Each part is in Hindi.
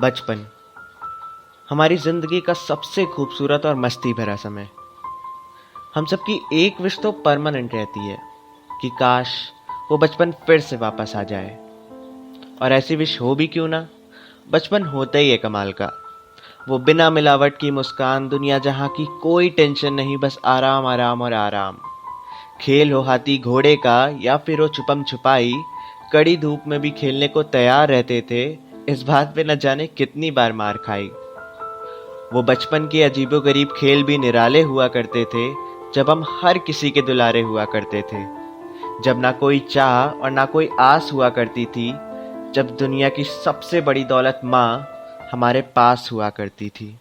बचपन हमारी जिंदगी का सबसे खूबसूरत और मस्ती भरा समय। हम सबकी एक विश तो परमानेंट रहती है कि काश वो बचपन फिर से वापस आ जाए। और ऐसी विश हो भी क्यों ना, बचपन होता ही है कमाल का। वो बिना मिलावट की मुस्कान, दुनिया जहाँ की कोई टेंशन नहीं, बस आराम आराम और आराम। खेल हो हाथी घोड़े का या फिर हो छुपम छुपाई, कड़ी धूप में भी खेलने को तैयार रहते थे। इस बात पे न जाने कितनी बार मार खाई। वो बचपन के अजीबोगरीब खेल भी निराले हुआ करते थे, जब हम हर किसी के दुलारे हुआ करते थे। जब ना कोई चाह और ना कोई आस हुआ करती थी, जब दुनिया की सबसे बड़ी दौलत माँ हमारे पास हुआ करती थी।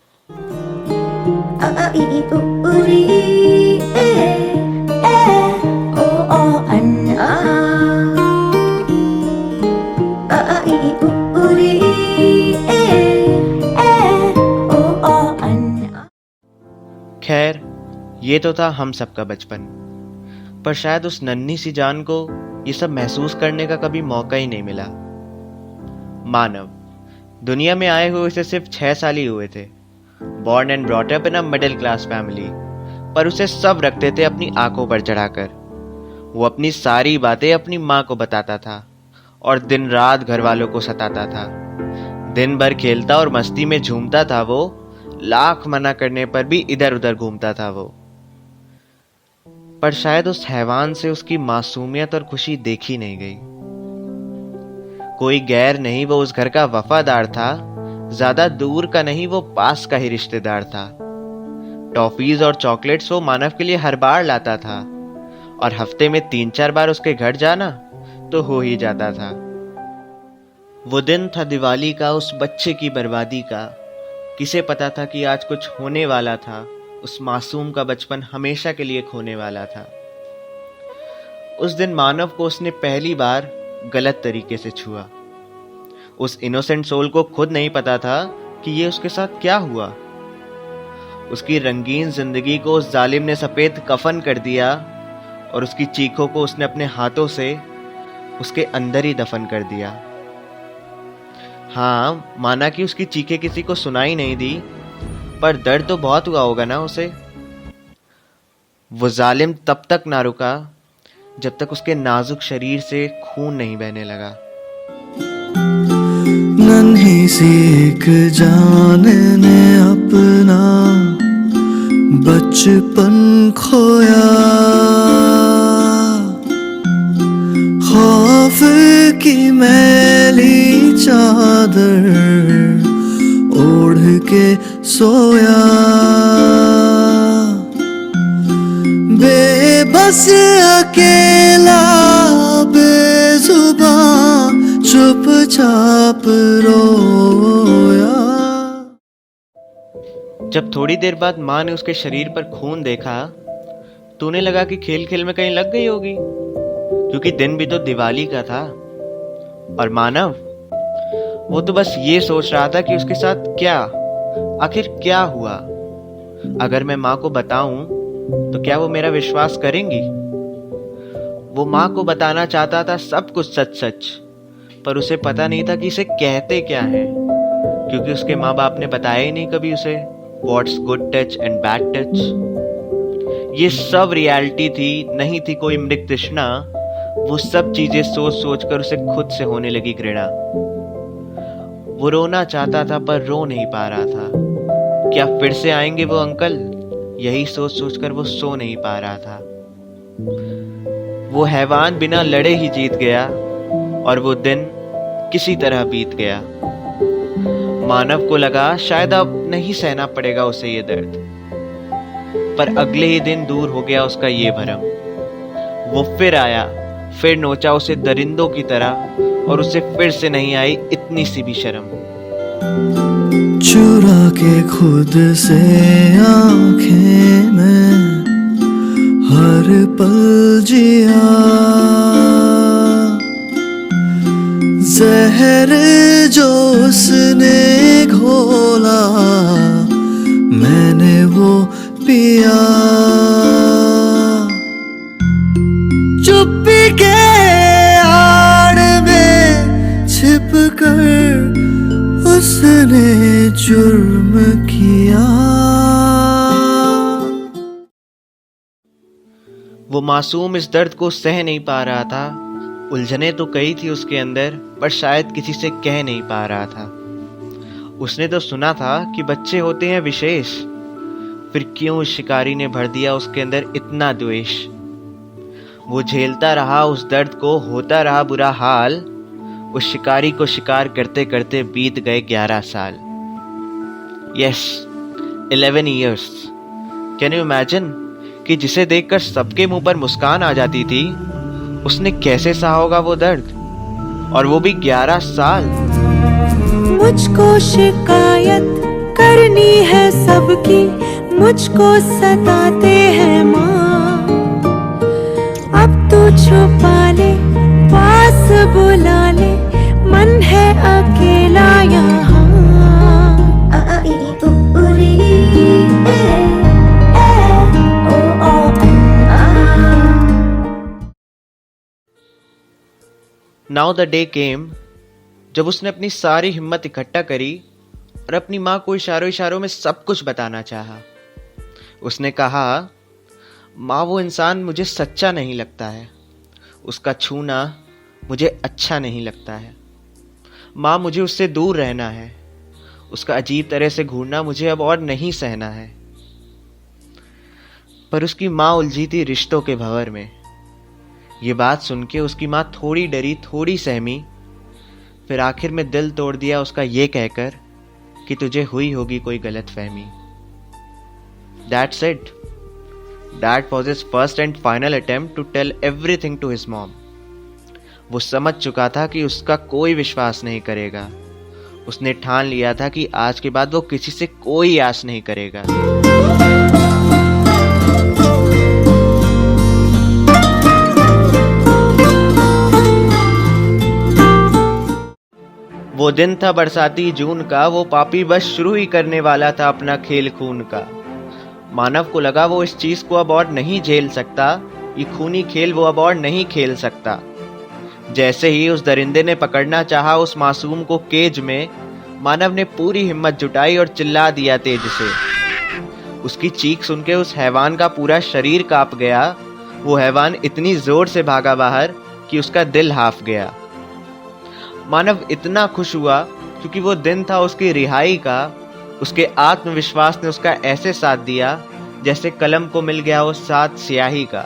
खैर, ये तो था हम सबका बचपन, पर शायद उस नन्ही सी जान को ये सब महसूस करने का कभी मौका ही नहीं मिला। मानव दुनिया में आए हुए उसे सिर्फ 6 साल ही हुए थे। Born and brought up in a middle class family, पर उसे सब रखते थे अपनी आंखों पर चढ़ाकर। वो अपनी सारी बातें अपनी माँ को बताता था और दिन रात घर वालों को सताता था। दिन भर खेलता और मस्ती में झूमता था वो, लाख मना करने पर भी इधर उधर घूमता था वो। पर शायद उस हैवान से उसकी मासूमियत और खुशी देखी नहीं गई। कोई गैर नहीं, वो उस घर का वफादार था। ज्यादा दूर का नहीं, वो पास का ही रिश्तेदार था। टॉफीज और चॉकलेट्स वो मानव के लिए हर बार लाता था, और हफ्ते में 3-4 बार उसके घर जाना तो हो ही जाता था। वो दिन था दिवाली का, उस बच्चे की बर्बादी का। किसे पता था कि आज कुछ होने वाला था। उस मासूम का बचपन हमेशा के लिए खोने वाला था। उस दिन मानव को उसने पहली बार गलत तरीके से छुआ। उस इनोसेंट सोल को खुद नहीं पता था कि ये उसके साथ क्या हुआ। उसकी रंगीन जिंदगी को उस जालिम ने सफेद कफन कर दिया, और उसकी चीखों को उसने अपने हाथों से उसके अंदर ही दफन कर दिया। हाँ, माना कि उसकी चीखें किसी को सुनाई नहीं दी, पर दर्द तो बहुत हुआ होगा ना उसे। वो जालिम तब तक ना रुका जब तक उसके नाजुक शरीर से खून नहीं बहने लगा। नन्ही सी एक जान ने अपना बचपन खोया, खौफ की मैली चादर ओढ़ के सोया। बेबस अकेला बेजुबान चुपचाप रोया। जब थोड़ी देर बाद माँ ने उसके शरीर पर खून देखा तो उन्हें लगा कि खेल खेल में कहीं लग गई होगी, क्योंकि दिन भी तो दिवाली का था। और मानव, वो तो बस ये सोच रहा था कि उसके साथ आखिर क्या हुआ। अगर मैं माँ को बताऊं तो क्या वो मेरा विश्वास करेंगी। वो माँ को बताना चाहता था सब कुछ सच सच, पर उसे पता नहीं था कि इसे कहते क्या है, क्योंकि उसके माँ बाप ने बताया ही नहीं कभी उसे what's good touch and bad touch. ये सब रियलिटी थी, नहीं थी कोई मृग तृष्णा। वो सब चीजें सोच सोच कर उसे खुद से होने लगी घृणा। वो रोना चाहता था पर रो नहीं पा रहा था। क्या फिर से आएंगे वो अंकल, यही सोच सोच कर वो सो नहीं पा रहा था। वो हैवान बिना लड़े ही जीत गया, और वो दिन किसी तरह बीत गया। मानव को लगा शायद अब नहीं सहना पड़ेगा उसे ये दर्द, पर अगले ही दिन दूर हो गया उसका ये भरम। वो फिर आया, फिर नोचा उसे दरिंदों की तरह, और उसे फिर से नहीं आई इतनी सी भी शर्म। चुरा के खुद से आंखें में हर पल जिया, जहर जो उसने घोला मैंने वो पिया। चुप्पी के आड़ में छिप कर उसने वो मासूम इस दर्द को सह नहीं पा रहा था। उलझने तो कई थी उसके अंदर, पर शायद किसी से कह नहीं पा रहा था। उसने तो सुना था कि बच्चे होते हैं विशेष, फिर क्यों उस शिकारी ने भर दिया उसके अंदर इतना द्वेष। वो झेलता रहा उस दर्द को, होता रहा बुरा हाल। उस शिकारी को शिकार करते करते बीत गए 11 साल। Yes, 11 years। Can you imagine कि जिसे देखकर सबके मुंह पर मुस्कान आ जाती थी, उसने कैसे सहा होगा वो दर्द, और वो भी 11 साल। मुझको शिकायत करनी है सबकी, मुझको सताते हैं माँ। अब तू छुपा ले, पास बुला ले, मन है अकेला यहाँ। नाउ द डे केम, जब उसने अपनी सारी हिम्मत इकट्ठा करी और अपनी माँ को इशारों इशारों में सब कुछ बताना चाहा। उसने कहा, माँ वो इंसान मुझे सच्चा नहीं लगता है, उसका छूना मुझे अच्छा नहीं लगता है। माँ मुझे उससे दूर रहना है, उसका अजीब तरह से घूरना मुझे अब और नहीं सहना है। पर उसकी माँ उलझी थी रिश्तों के भंवर में। ये बात सुन के उसकी माँ थोड़ी डरी, थोड़ी सहमी, फिर आखिर में दिल तोड़ दिया उसका ये कहकर कि तुझे हुई होगी कोई गलतफहमी। That's it. That was his first and final attempt to tell everything to his mom. वो समझ चुका था कि उसका कोई विश्वास नहीं करेगा। उसने ठान लिया था कि आज के बाद वो किसी से कोई आस नहीं करेगा। वो दिन था बरसाती जून का, वो पापी बस शुरू ही करने वाला था अपना खेल खून का। मानव को लगा वो इस चीज को अब और नहीं झेल सकता, ये खूनी खेल वो अब और नहीं खेल सकता। जैसे ही उस दरिंदे ने पकड़ना चाहा उस मासूम को केज में, मानव ने पूरी हिम्मत जुटाई और चिल्ला दिया तेज से। उसकी चीख सुन के उस हैवान का पूरा शरीर कांप गया। वो हैवान इतनी जोर से भागा बाहर कि उसका दिल हाफ गया। मानव इतना खुश हुआ क्योंकि वो दिन था उसकी रिहाई का। उसके आत्मविश्वास ने उसका ऐसे साथ दिया जैसे कलम को मिल गया हो साथ स्याही का।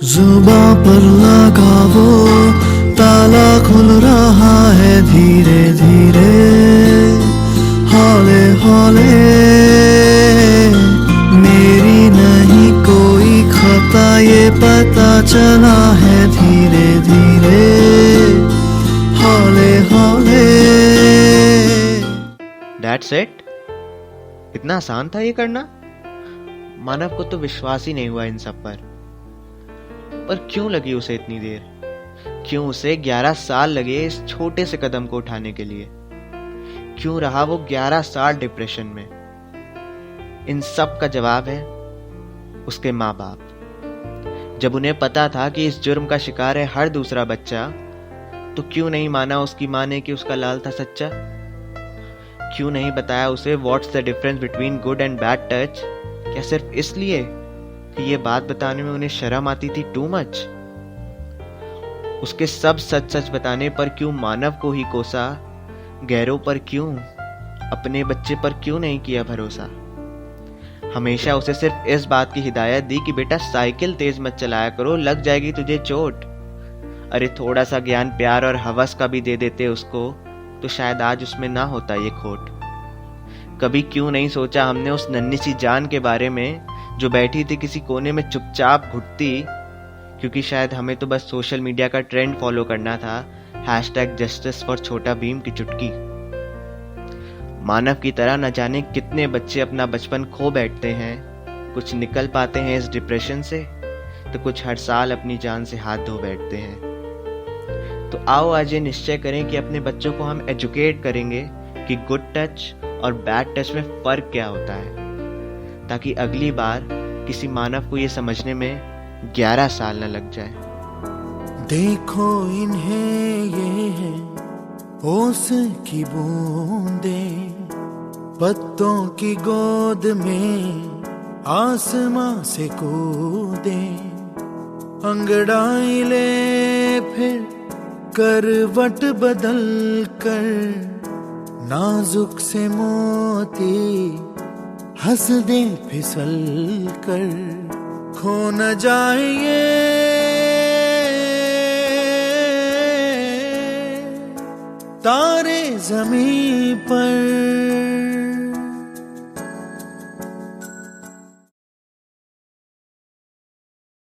जुबां पर लगा वो ताला खुल रहा है धीरे धीरे, हौले हौले। मेरी नहीं कोई खता ये पता चला है धीरे धीरे, हौले हौले। That's it? इतना आसान था ये करना? मानव को तो विश्वास ही नहीं हुआ इन सब पर क्यों लगी उसे इतनी देर? क्यों उसे 11 साल लगे इस छोटे से कदम को उठाने के लिए? क्यों रहा वो 11 साल डिप्रेशन में? इन सब का जवाब है उसके माँ बाप। जब उन्हें पता था कि इस जुर्म का शिकार है हर दूसरा बच्चा, तो क्यों नहीं माना उसकी माँ ने कि उसका लाल था सच्चा? क्यों नहीं बताया उसे what's the difference between good and bad touch? क्या सिर्फ इसलिए कि ये बात बताने में उन्हें शर्म आती थी टू मच? उसके सब सच सच बताने पर क्यों मानव को ही कोसा? गैरों पर क्यों, अपने बच्चे पर क्यों नहीं किया भरोसा? हमेशा उसे सिर्फ इस बात की हिदायत दी कि बेटा साइकिल तेज मत चलाया करो, लग जाएगी तुझे चोट। अरे थोड़ा सा ज्ञान प्यार और हवस का भी दे देते उसको, तो शायद आज उसमें ना होता ये खोट। कभी क्यों नहीं सोचा हमने उस नन्ही सी जान के बारे में जो बैठी थी किसी कोने में चुपचाप घुटती, क्योंकि शायद हमें तो बस सोशल मीडिया का ट्रेंड फॉलो करना था, #जस्टिस फॉर छोटा भीम की चुटकी। मानव की तरह न जाने कितने बच्चे अपना बचपन खो बैठते हैं। कुछ निकल पाते हैं इस डिप्रेशन से, तो कुछ हर साल अपनी जान से हाथ धो बैठते हैं। तो आओ आज ये निश्चय करें कि अपने बच्चों को हम एजुकेट करेंगे कि गुड टच और बैड टच में फर्क क्या होता है, ताकि अगली बार किसी मानव को ये समझने में 11 साल न लग जाए। देखो इन्हें ये है ओस की बूंदे, पत्तों की गोद में आसमां से कूदे, अंगड़ाई ले फिर करवट बदल कर, नाजुक से मोती हंस दे फिसल कर, खो न जाए ये तारे ज़मीं पर।